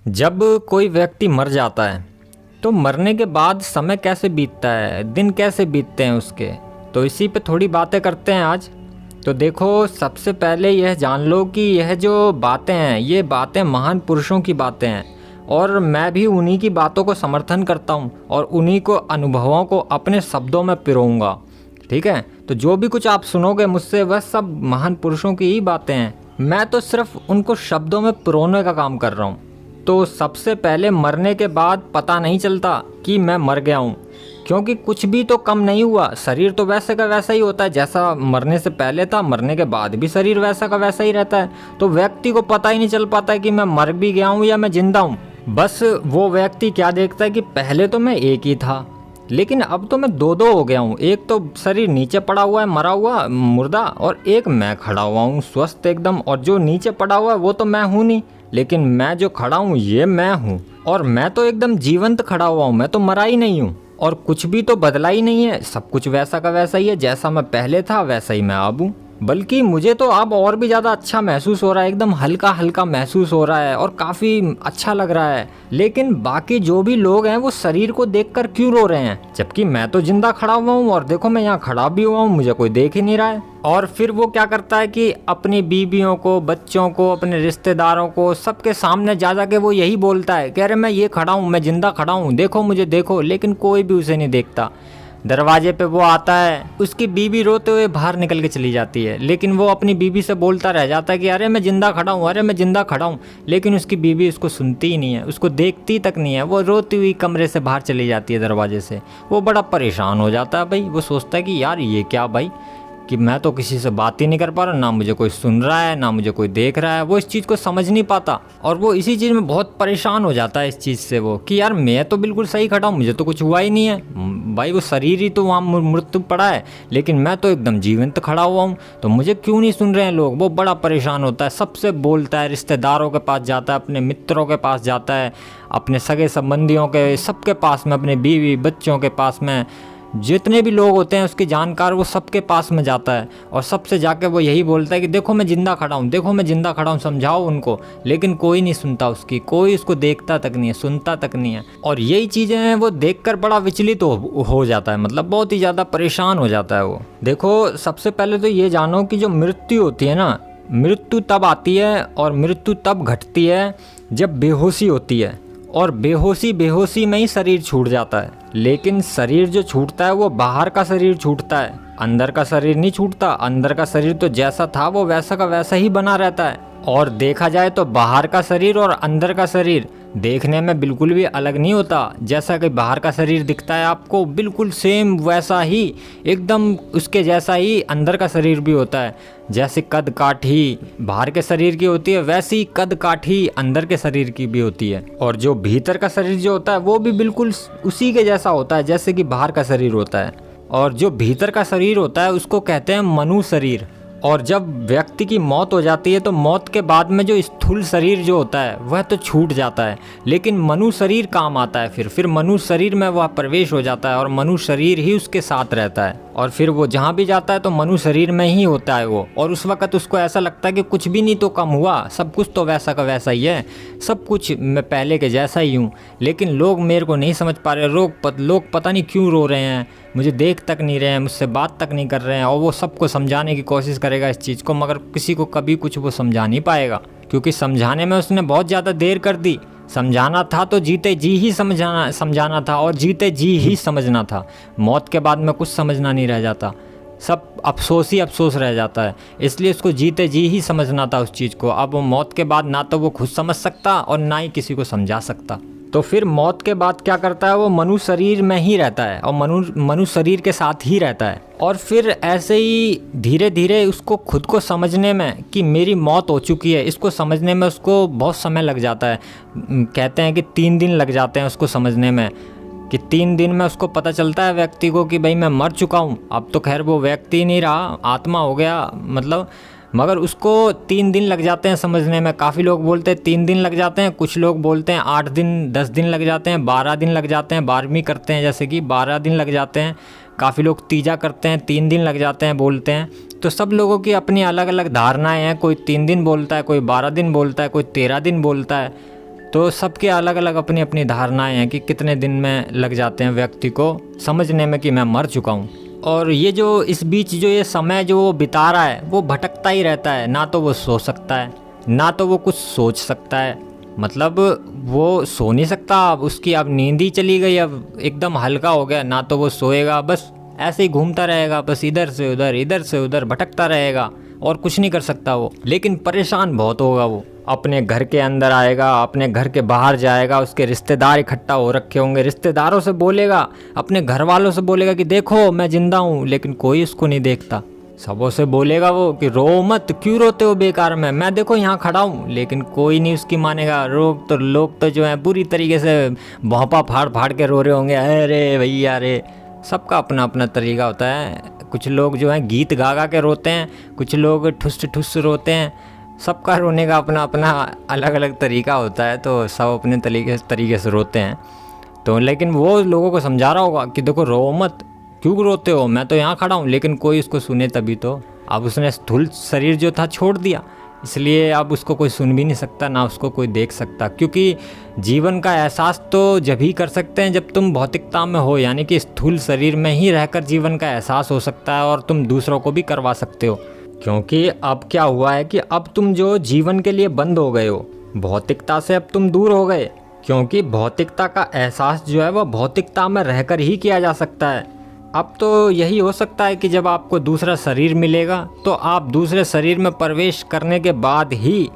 जब कोई व्यक्ति मर जाता है तो मरने के बाद समय कैसे बीतता है, दिन कैसे बीतते हैं उसके, तो इसी पे थोड़ी बातें करते हैं आज। तो देखो, सबसे पहले यह जान लो कि यह जो बातें हैं ये बातें महान पुरुषों की बातें हैं और मैं भी उन्हीं की बातों को समर्थन करता हूँ और उन्हीं को अनुभवों को अपने शब्दों में पिरोऊंगा। ठीक है, तो जो भी कुछ आप सुनोगे मुझसे वह सब महान पुरुषों की ही बातें हैं। मैं तो सिर्फ उनको शब्दों में पिरोने का काम कर रहा हूँ। तो सबसे पहले मरने के बाद पता नहीं चलता कि मैं मर गया हूँ, क्योंकि कुछ भी तो कम नहीं हुआ। शरीर तो वैसे का वैसा ही होता है जैसा मरने से पहले था, मरने के बाद भी शरीर वैसा का वैसा ही रहता है। तो व्यक्ति को पता ही नहीं चल पाता है कि मैं मर भी गया हूँ या मैं जिंदा हूँ। बस वो व्यक्ति क्या देखता है कि पहले तो मैं एक ही था, लेकिन अब तो मैं दो दो हो गया हूँ। एक तो शरीर नीचे पड़ा हुआ है, मरा हुआ मुर्दा, और एक मैं खड़ा हुआ हूँ स्वस्थ एकदम। और जो नीचे पड़ा हुआ है वो तो मैं हूँ नहीं, लेकिन मैं जो खड़ा हूँ ये मैं हूँ। और मैं तो एकदम जीवंत खड़ा हुआ हूँ, मैं तो मरा ही नहीं हूँ और कुछ भी तो बदला ही नहीं है। सब कुछ वैसा का वैसा ही है, जैसा मैं पहले था वैसा ही मैं अब हूँ। बल्कि मुझे तो अब और भी ज़्यादा अच्छा महसूस हो रहा है, एकदम हल्का हल्का महसूस हो रहा है और काफ़ी अच्छा लग रहा है। लेकिन बाकी जो भी लोग हैं वो शरीर को देखकर क्यों रो रहे हैं, जबकि मैं तो जिंदा खड़ा हुआ हूँ और देखो मैं यहाँ खड़ा भी हुआ हूँ, मुझे कोई देख ही नहीं रहा है। और फिर वो क्या करता है कि अपनी बीवियों को, बच्चों को, अपने रिश्तेदारों को, सबके सामने जा के वो यही बोलता है कि अरे मैं ये खड़ा हूँ, मैं जिंदा खड़ा हूँ, देखो मुझे देखो। लेकिन कोई भी उसे नहीं देखता। दरवाजे पे वो आता है, उसकी बीवी रोते हुए बाहर निकल के चली जाती है, लेकिन वो अपनी बीवी से बोलता रह जाता है कि अरे मैं जिंदा खड़ा हूँ, अरे मैं जिंदा खड़ा हूँ। लेकिन उसकी बीवी उसको सुनती ही नहीं है, उसको देखती तक नहीं है। वो रोती हुई कमरे से बाहर चली जाती है दरवाजे से। वो बड़ा परेशान हो जाता है भाई। वो सोचता है कि यार ये क्या भाई, कि मैं तो किसी से बात ही नहीं कर पा रहा, ना मुझे कोई सुन रहा है ना मुझे कोई देख रहा है। वो इस चीज़ को समझ नहीं पाता और वो इसी चीज़ में बहुत परेशान हो जाता है इस चीज़ से, वो कि यार मैं तो बिल्कुल सही खड़ा हूँ, मुझे तो कुछ हुआ ही नहीं है भाई। वो शरीर ही तो वहाँ मृत्यु पड़ा है, लेकिन मैं तो एकदम जीवंत खड़ा हुआ हूँ, तो मुझे क्यों नहीं सुन रहे हैं लोग। वो बड़ा परेशान होता है, सबसे बोलता है, रिश्तेदारों के पास जाता है, अपने मित्रों के पास जाता है, अपने सगे संबंधियों के सबके पास में, अपने बीवी बच्चों के पास में, जितने भी लोग होते हैं उसके जानकार, वो सबके पास में जाता है और सबसे जाके वो यही बोलता है कि देखो मैं जिंदा खड़ा हूँ, देखो मैं जिंदा खड़ा हूँ, समझाओ उनको। लेकिन कोई नहीं सुनता उसकी, कोई उसको देखता तक नहीं है, सुनता तक नहीं है। और यही चीज़ें हैं वो देखकर बड़ा विचलित हो जाता है, मतलब बहुत ही ज़्यादा परेशान हो जाता है वो। देखो, सबसे पहले तो ये जानो कि जो मृत्यु होती है ना, मृत्यु तब आती है और मृत्यु तब घटती है जब बेहोशी होती है, और बेहोशी में ही शरीर छूट जाता है। लेकिन शरीर जो छूटता है वो बाहर का शरीर छूटता है, अंदर का शरीर नहीं छूटता। अंदर का शरीर तो जैसा था वो वैसा का वैसा ही बना रहता है। और देखा जाए तो बाहर का शरीर और अंदर का शरीर देखने में बिल्कुल भी अलग नहीं होता। जैसा कि बाहर का शरीर दिखता है आपको, बिल्कुल सेम वैसा ही, एकदम उसके जैसा ही अंदर का शरीर भी होता है। जैसे कद काठी बाहर के शरीर की होती है, वैसी कद काठी अंदर के शरीर की भी होती है। और जो भीतर का शरीर जो होता है वो भी बिल्कुल उसी के जैसा होता है जैसे कि बाहर का शरीर होता है। और जो भीतर का शरीर होता है उसको कहते हैं मनु शरीर। और जब व्यक्ति की मौत हो जाती है तो मौत के बाद में जो स्थूल शरीर जो होता है वह तो छूट जाता है, लेकिन मनु शरीर काम आता है। फिर मनु शरीर में वह प्रवेश हो जाता है और मनु शरीर ही उसके साथ रहता है। और फिर वो जहाँ भी जाता है तो मनु शरीर में ही होता है वो। और उस वक्त उसको ऐसा लगता है कि कुछ भी नहीं तो कम हुआ, सब कुछ तो वैसा का वैसा ही है, सब कुछ मैं पहले के जैसा ही हूँ। लेकिन लोग मेरे को नहीं समझ पा रहे, लोग पता नहीं क्यों रो रहे हैं, मुझे देख तक नहीं रहे हैं, मुझसे बात तक नहीं कर रहे हैं। और वो सबको समझाने की कोशिश करेगा इस चीज़ को, मगर किसी को कभी कुछ वो समझा नहीं पाएगा, क्योंकि समझाने में उसने बहुत ज़्यादा देर कर दी। समझाना था तो जीते जी ही समझाना था और जीते जी ही समझना था। मौत के बाद में कुछ समझना नहीं रह जाता, सब अफसोस ही अफसोस रह जाता है। इसलिए उसको जीते जी ही समझना था उस चीज़ को। अब वो मौत के बाद ना तो वो खुद समझ सकता और ना ही किसी को समझा सकता। तो फिर मौत के बाद क्या करता है, वो मनु शरीर में ही रहता है और मनु शरीर के साथ ही रहता है। और फिर ऐसे ही धीरे धीरे उसको खुद को समझने में कि मेरी मौत हो चुकी है, इसको समझने में उसको बहुत समय लग जाता है। कहते हैं कि 3 दिन लग जाते हैं उसको समझने में, कि 3 दिन में उसको पता चलता है व्यक्ति को कि भाई मैं मर चुका हूँ। अब तो खैर वो व्यक्ति नहीं रहा, आत्मा हो गया मतलब, मगर उसको 3 दिन लग जाते हैं समझने में। काफ़ी लोग बोलते हैं 3 दिन लग जाते हैं, कुछ लोग बोलते हैं 8 दिन 10 दिन लग जाते हैं, 12 दिन लग जाते हैं, 12वीं करते हैं जैसे कि 12 दिन लग जाते हैं। काफ़ी लोग तीजा करते हैं, 3 दिन लग जाते हैं बोलते हैं। तो सब लोगों की अपनी अलग अलग धारणाएं हैं, कोई 3 दिन बोलता है, कोई 12 दिन बोलता है, कोई 13 दिन बोलता है। तो सबके अलग अलग अपनी अपनी धारणाएं हैं कि कितने दिन में लग जाते हैं व्यक्ति को समझने में कि मैं मर चुका हूँ। और ये जो इस बीच जो ये समय जो वो बिता रहा है वो भटकता ही रहता है, ना तो वो सो सकता है ना तो वो कुछ सोच सकता है। मतलब वो सो नहीं सकता, अब उसकी अब नींद ही चली गई, अब एकदम हल्का हो गया, ना तो वो सोएगा, बस ऐसे ही घूमता रहेगा, बस इधर से उधर भटकता रहेगा और कुछ नहीं कर सकता वो। लेकिन परेशान बहुत होगा वो, अपने घर के अंदर आएगा, अपने घर के बाहर जाएगा, उसके रिश्तेदार इकट्ठा हो रखे होंगे, रिश्तेदारों से बोलेगा, अपने घर वालों से बोलेगा कि देखो मैं जिंदा हूँ, लेकिन कोई उसको नहीं देखता। सबों से बोलेगा वो कि रो मत, क्यों रोते हो बेकार में, मैं देखो यहाँ खड़ा हूँ, लेकिन कोई नहीं उसकी मानेगा। लोग तो जो है बुरी तरीके से भौंपा फाड़ फाड़ के रो रहे होंगे, अरे भैया रे। सबका अपना अपना तरीका होता है। कुछ लोग जो है गीत गा गा के रोते हैं, कुछ लोग ठुस ठुस रोते हैं, सबका रोने का अपना अपना अलग अलग तरीका होता है, तो सब अपने तरीके से रोते हैं। तो लेकिन वो लोगों को समझा रहा होगा कि देखो रो मत, क्यों रोते हो, मैं तो यहाँ खड़ा हूँ, लेकिन कोई उसको सुने तभी तो। अब उसने स्थूल शरीर जो था छोड़ दिया, इसलिए अब उसको कोई सुन भी नहीं सकता, ना उसको कोई देख सकता, क्योंकि जीवन का एहसास तो जब ही कर सकते हैं जब तुम भौतिकता में हो, यानी कि स्थूल शरीर में ही रहकर जीवन का एहसास हो सकता है और तुम दूसरों को भी करवा सकते हो। क्योंकि अब क्या हुआ है कि अब तुम जो जीवन के लिए बंद हो गए हो, भौतिकता से अब तुम दूर हो गए, क्योंकि भौतिकता का एहसास जो है वह भौतिकता में रहकर ही किया जा सकता है। अब तो यही हो सकता है कि जब आपको दूसरा शरीर मिलेगा तो आप दूसरे शरीर में प्रवेश करने के बाद ही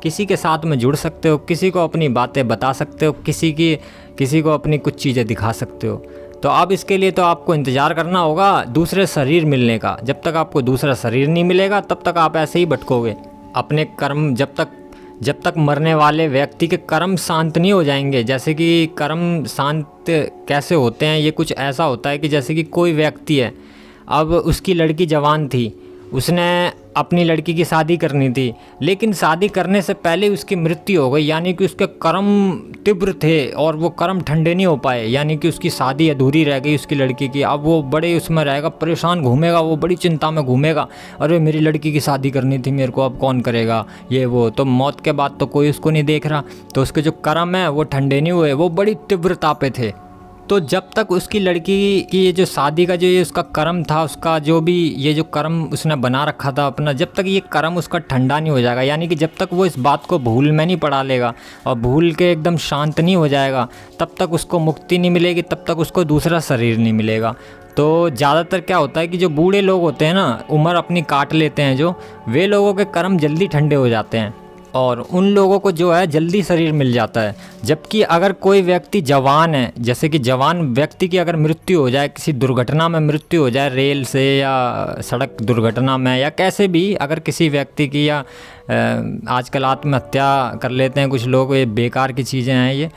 किसी के साथ में जुड़ सकते हो, किसी को अपनी बातें बता सकते हो, किसी को अपनी कुछ चीज़ें दिखा सकते हो। तो अब इसके लिए तो आपको इंतज़ार करना होगा दूसरे शरीर मिलने का। जब तक आपको दूसरा शरीर नहीं मिलेगा तब तक आप ऐसे ही भटकोगे। अपने कर्म जब तक मरने वाले व्यक्ति के कर्म शांत नहीं हो जाएंगे, जैसे कि कर्म शांत कैसे होते हैं, ये कुछ ऐसा होता है कि जैसे कि कोई व्यक्ति है, अब उसकी लड़की जवान थी, उसने अपनी लड़की की शादी करनी थी, लेकिन शादी करने से पहले उसकी मृत्यु हो गई, यानी कि उसके कर्म तीव्र थे और वो कर्म ठंडे नहीं हो पाए, यानी कि उसकी शादी अधूरी रह गई उसकी लड़की की। अब वो बड़े उसमें रहेगा, परेशान घूमेगा, वो बड़ी चिंता में घूमेगा, अरे मेरी लड़की की शादी करनी थी मेरे को, अब कौन करेगा ये वो। तो मौत के बाद तो कोई उसको नहीं देख रहा, तो उसके जो कर्म है वो ठंडे नहीं हुए, वो बड़ी तीव्रता पे थे। तो जब तक उसकी लड़की की ये जो शादी का जो ये उसका कर्म था, उसका जो भी ये जो कर्म उसने बना रखा था अपना, जब तक ये कर्म उसका ठंडा नहीं हो जाएगा, यानी कि जब तक वो इस बात को भूल में नहीं पड़ा लेगा और भूल के एकदम शांत नहीं हो जाएगा, तब तक उसको मुक्ति नहीं मिलेगी, तब तक उसको दूसरा शरीर नहीं मिलेगा। तो ज़्यादातर क्या होता है कि जो बूढ़े लोग होते हैं ना, उम्र अपनी काट लेते हैं जो, वे लोगों के कर्म जल्दी ठंडे हो जाते हैं और उन लोगों को जो है जल्दी शरीर मिल जाता है। जबकि अगर कोई व्यक्ति जवान है, जैसे कि जवान व्यक्ति की अगर मृत्यु हो जाए, किसी दुर्घटना में मृत्यु हो जाए, रेल से या सड़क दुर्घटना में या कैसे भी, अगर किसी व्यक्ति की, या आजकल आत्महत्या कर लेते हैं कुछ लोग, ये बेकार की चीज़ें हैं ये,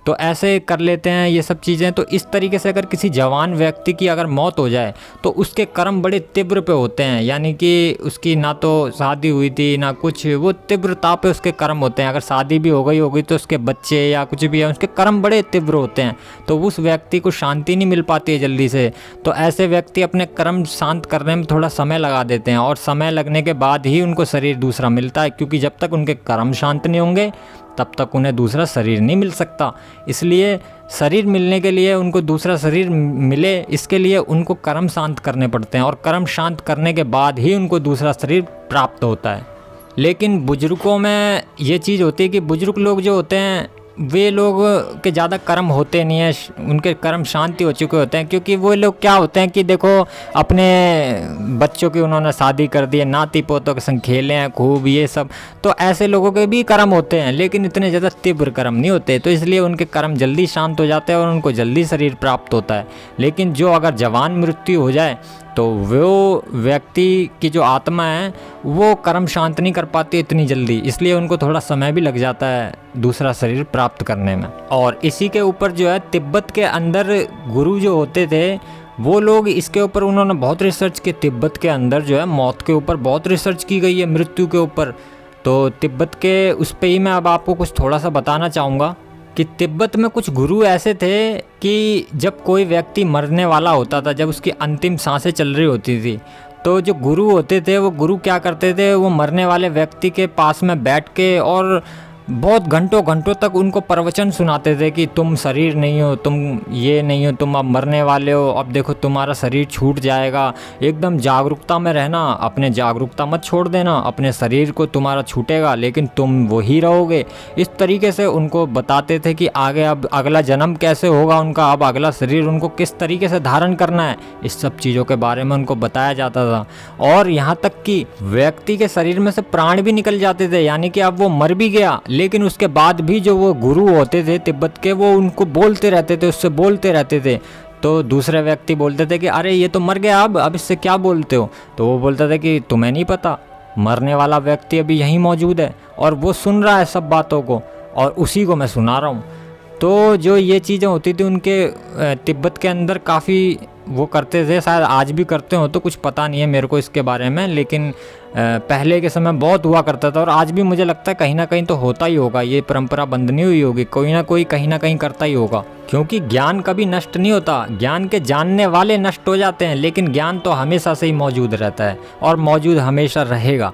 तो ऐसे कर लेते हैं ये सब चीज़ें। तो इस तरीके से अगर किसी जवान व्यक्ति की अगर मौत हो जाए तो उसके कर्म बड़े तीव्र पे होते हैं, यानी कि उसकी ना तो शादी हुई थी ना कुछ, वो तीव्रता पे उसके कर्म होते हैं। अगर शादी भी हो गई होगी तो उसके बच्चे या कुछ भी है, उसके कर्म बड़े तीव्र होते हैं, तो उस व्यक्ति को शांति नहीं मिल पाती है जल्दी से। तो ऐसे व्यक्ति अपने कर्म शांत करने में थोड़ा समय लगा देते हैं और समय लगने के बाद ही उनको शरीर दूसरा मिलता है, क्योंकि जब तक उनके कर्म शांत नहीं होंगे तब तक उन्हें दूसरा शरीर नहीं मिल सकता। इसलिए शरीर मिलने के लिए, उनको दूसरा शरीर मिले, इसके लिए उनको कर्म शांत करने पड़ते हैं और कर्म शांत करने के बाद ही उनको दूसरा शरीर प्राप्त होता है। लेकिन बुजुर्गों में ये चीज़ होती है कि बुजुर्ग लोग जो होते हैं वे लोग के ज़्यादा कर्म होते नहीं है, उनके कर्म शांति हो चुके होते हैं, क्योंकि वो लोग क्या होते हैं कि देखो अपने बच्चों की उन्होंने शादी कर दी है, नाती पोतों के संग खेले हैं खूब ये सब, तो ऐसे लोगों के भी कर्म होते हैं, लेकिन इतने ज़्यादा तीव्र कर्म नहीं होते, तो इसलिए उनके कर्म जल्दी शांत हो जाते हैं और उनको जल्दी शरीर प्राप्त होता है। लेकिन जो अगर जवान मृत्यु हो जाए तो वो व्यक्ति की जो आत्मा है वो कर्म शांत नहीं कर पाती इतनी जल्दी, इसलिए उनको थोड़ा समय भी लग जाता है दूसरा शरीर प्राप्त करने में। और इसी के ऊपर जो है तिब्बत के अंदर गुरु जो होते थे वो लोग, इसके ऊपर उन्होंने बहुत रिसर्च की। तिब्बत के अंदर जो है मौत के ऊपर बहुत रिसर्च की गई है, मृत्यु के ऊपर। तो तिब्बत के उस पर ही मैं अब आपको कुछ थोड़ा सा बताना चाहूँगा कि तिब्बत में कुछ गुरु ऐसे थे कि जब कोई व्यक्ति मरने वाला होता था, जब उसकी अंतिम सांसें चल रही होती थी, तो जो गुरु होते थे वो गुरु क्या करते थे, वो मरने वाले व्यक्ति के पास में बैठ के और बहुत घंटों घंटों तक उनको प्रवचन सुनाते थे कि तुम शरीर नहीं हो, तुम ये नहीं हो, तुम अब मरने वाले हो, अब देखो तुम्हारा शरीर छूट जाएगा। एकदम जागरूकता में रहना, अपने जागरूकता मत छोड़ देना, अपने शरीर को तुम्हारा छूटेगा लेकिन तुम वही रहोगे। इस तरीके से उनको बताते थे कि आगे अब अगला जन्म कैसे होगा उनका, अब अगला शरीर उनको किस तरीके से धारण करना है, इस सब चीज़ों के बारे में उनको बताया जाता था। और यहाँ तक कि व्यक्ति के शरीर में से प्राण भी निकल जाते थे, यानी कि अब वो मर भी गया लेकिन उसके बाद भी जो वो गुरु होते थे तिब्बत के, वो उनको बोलते रहते थे, उससे बोलते रहते थे। तो दूसरे व्यक्ति बोलते थे कि अरे ये तो मर गया, अब इससे क्या बोलते हो। तो वो बोलता था कि तुम्हें नहीं पता, मरने वाला व्यक्ति अभी यहीं मौजूद है और वो सुन रहा है सब बातों को और उसी को मैं सुना रहा हूँ। तो जो ये चीज़ें होती थी उनके तिब्बत के अंदर काफ़ी वो करते थे, शायद आज भी करते हो तो कुछ पता नहीं है मेरे को इसके बारे में, लेकिन पहले के समय बहुत हुआ करता था और आज भी मुझे लगता है कहीं ना कहीं तो होता ही होगा, ये परंपरा बंद नहीं हुई होगी, कोई ना कोई कहीं ना कहीं करता ही होगा। क्योंकि ज्ञान कभी नष्ट नहीं होता, ज्ञान के जानने वाले नष्ट हो जाते हैं लेकिन ज्ञान तो हमेशा से ही मौजूद रहता है और मौजूद हमेशा रहेगा।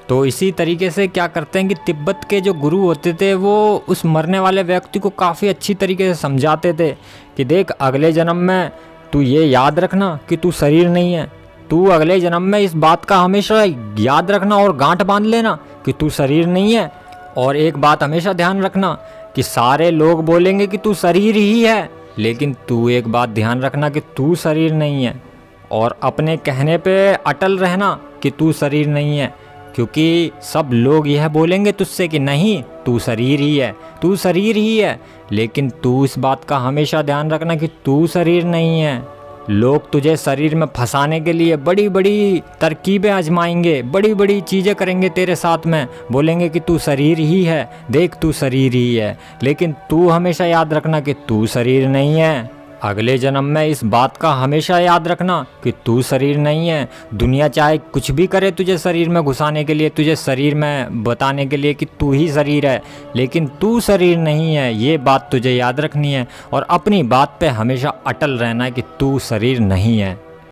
तो इसी तरीके से क्या करते हैं कि तिब्बत के जो गुरु होते थे वो उस मरने वाले व्यक्ति को काफ़ी अच्छी तरीके से समझाते थे कि देख अगले जन्म में तू ये याद रखना कि तू शरीर नहीं है, तू अगले जन्म में इस बात का हमेशा याद रखना और गांठ बांध लेना कि तू शरीर नहीं है। और एक बात हमेशा ध्यान रखना कि सारे लोग बोलेंगे कि तू शरीर ही है, लेकिन तू एक बात ध्यान रखना कि तू शरीर नहीं है और अपने कहने पे अटल रहना कि तू शरीर नहीं है। क्योंकि सब लोग यह बोलेंगे तुझसे कि नहीं तू शरीर ही है, तू शरीर ही है, लेकिन तू इस बात का हमेशा ध्यान रखना कि तू शरीर नहीं है। लोग तुझे शरीर में फंसाने के लिए बड़ी बड़ी तरकीबें आजमाएंगे, बड़ी बड़ी चीज़ें करेंगे तेरे साथ में, बोलेंगे कि तू शरीर ही है, देख तू शरीर ही है, लेकिन तू हमेशा याद रखना कि तू शरीर नहीं है। अगले जन्म में इस बात का हमेशा याद रखना कि तू शरीर नहीं है। दुनिया चाहे कुछ भी करे तुझे शरीर में घुसाने के लिए, तुझे शरीर में बताने के लिए कि तू ही शरीर है, लेकिन तू शरीर नहीं है, ये बात तुझे याद रखनी है और अपनी बात पे हमेशा अटल रहना है कि तू शरीर नहीं है।